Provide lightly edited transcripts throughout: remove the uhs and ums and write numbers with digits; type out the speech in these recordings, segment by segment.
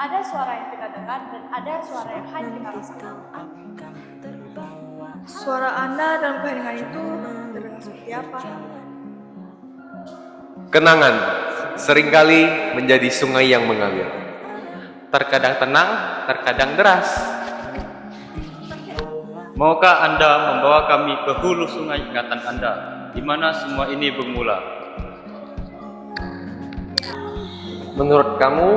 Ada suara yang kita dengar dan ada suara yang hanya kita rasakan. Suara Anda dalam keheningan itu terdengar seperti apa? Kenangan seringkali menjadi sungai yang mengalir. Terkadang tenang, terkadang deras. Maukah Anda membawa kami ke hulu sungai ingatan Anda, di mana semua ini bermula? Menurut kamu,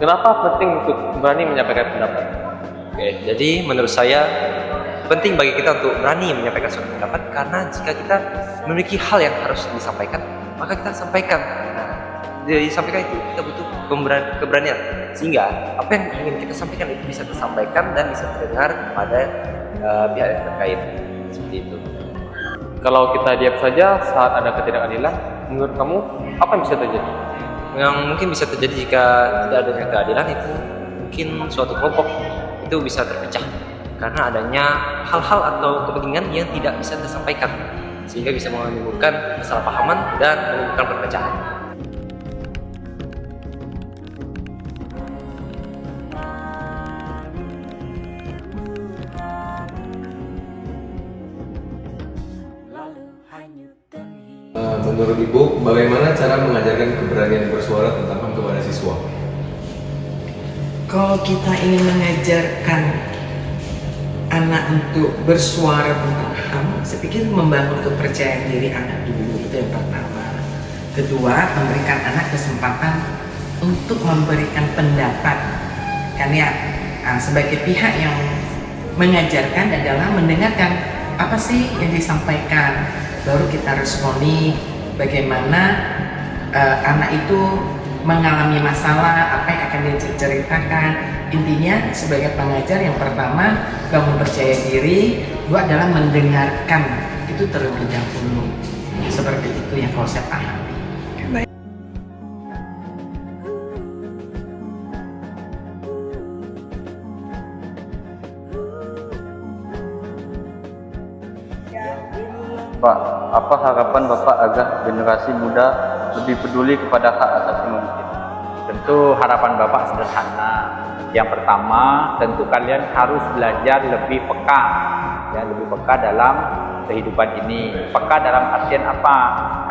kenapa penting untuk berani menyampaikan pendapat? Oke, jadi menurut saya penting bagi kita untuk berani menyampaikan suatu pendapat, karena jika kita memiliki hal yang harus disampaikan, maka kita sampaikan. Nah, dari sampaikan itu kita butuh keberanian, sehingga apa yang ingin kita sampaikan itu bisa tersampaikan dan bisa terdengar kepada pihak yang terkait. Seperti itu. Kalau kita diam saja saat ada ketidakadilan, menurut kamu apa yang bisa terjadi? Yang mungkin bisa terjadi jika tidak adanya keadilan itu mungkin suatu kelompok itu bisa terpecah karena adanya hal-hal atau kepentingan yang tidak bisa tersampaikan, sehingga bisa menimbulkan kesalahpahaman dan menimbulkan perpecahan. Menurut Ibu, bagaimana cara mengajarkan keberanian bersuara tentang HAM kepada siswa? Kalau kita ingin mengajarkan anak untuk bersuara tentang HAM, saya pikir membangun kepercayaan diri anak dulu, itu yang pertama. Kedua, memberikan anak kesempatan untuk memberikan pendapat. Karena sebagai pihak yang mengajarkan adalah mendengarkan apa sih yang disampaikan, baru kita responi bagaimana anak itu mengalami masalah, apa yang akan diceritakan. Intinya sebagai pengajar yang pertama bangun percaya diri, dua adalah mendengarkan itu terlebih dahulu. Seperti itu yang kalau saya pahami. Pak, apa harapan Bapak agar generasi muda lebih peduli kepada hak asasi manusia? Tentu harapan Bapak sederhana. Yang pertama, tentu kalian harus belajar lebih peka, ya, lebih peka dalam kehidupan ini. Peka dalam artian apa?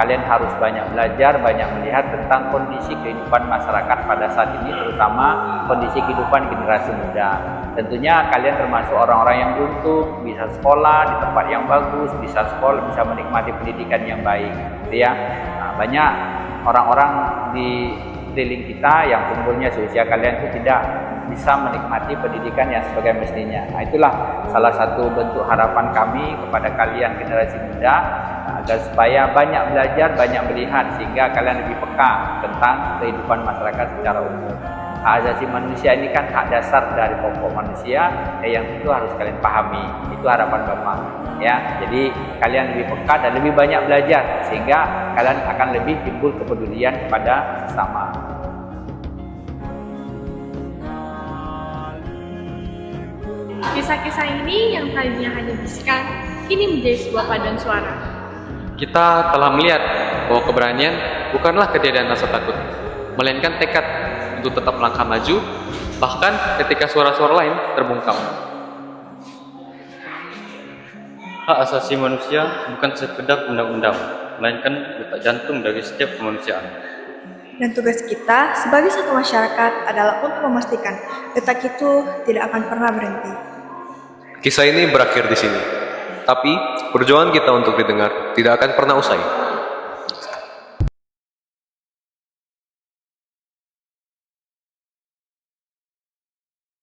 Kalian harus banyak belajar, banyak melihat tentang kondisi kehidupan masyarakat pada saat ini, terutama kondisi kehidupan generasi muda. Tentunya kalian termasuk orang-orang yang beruntung, bisa sekolah di tempat yang bagus, bisa sekolah, bisa menikmati pendidikan yang baik, gitu ya. Nah, banyak orang-orang di sekeliling kita yang umurnya seusia kalian itu tidak bisa menikmati pendidikan yang sebagai mestinya. Nah, itulah salah satu bentuk harapan kami kepada kalian generasi muda, agar supaya banyak belajar, banyak melihat, sehingga kalian lebih peka tentang kehidupan masyarakat secara umum. Hak asasi manusia ini kan hak dasar dari pokok manusia, yang itu harus kalian pahami. Itu harapan Bapak, ya. Jadi kalian lebih peka dan lebih banyak belajar, sehingga kalian akan lebih timbul kepedulian kepada sesama. Kisah-kisah ini yang tadinya hanya bisikan, kini menjadi sebuah paduan suara. Kita telah melihat bahwa keberanian bukanlah ketiadaan rasa takut, melainkan tekad untuk tetap melangkah maju, bahkan ketika suara-suara lain terbungkam. Hak asasi manusia bukan sekedar undang-undang, melainkan detak jantung dari setiap kemanusiaan. Dan tugas kita sebagai satu masyarakat adalah untuk memastikan detak itu tidak akan pernah berhenti. Kisah ini berakhir di sini, tapi perjuangan kita untuk didengar tidak akan pernah usai.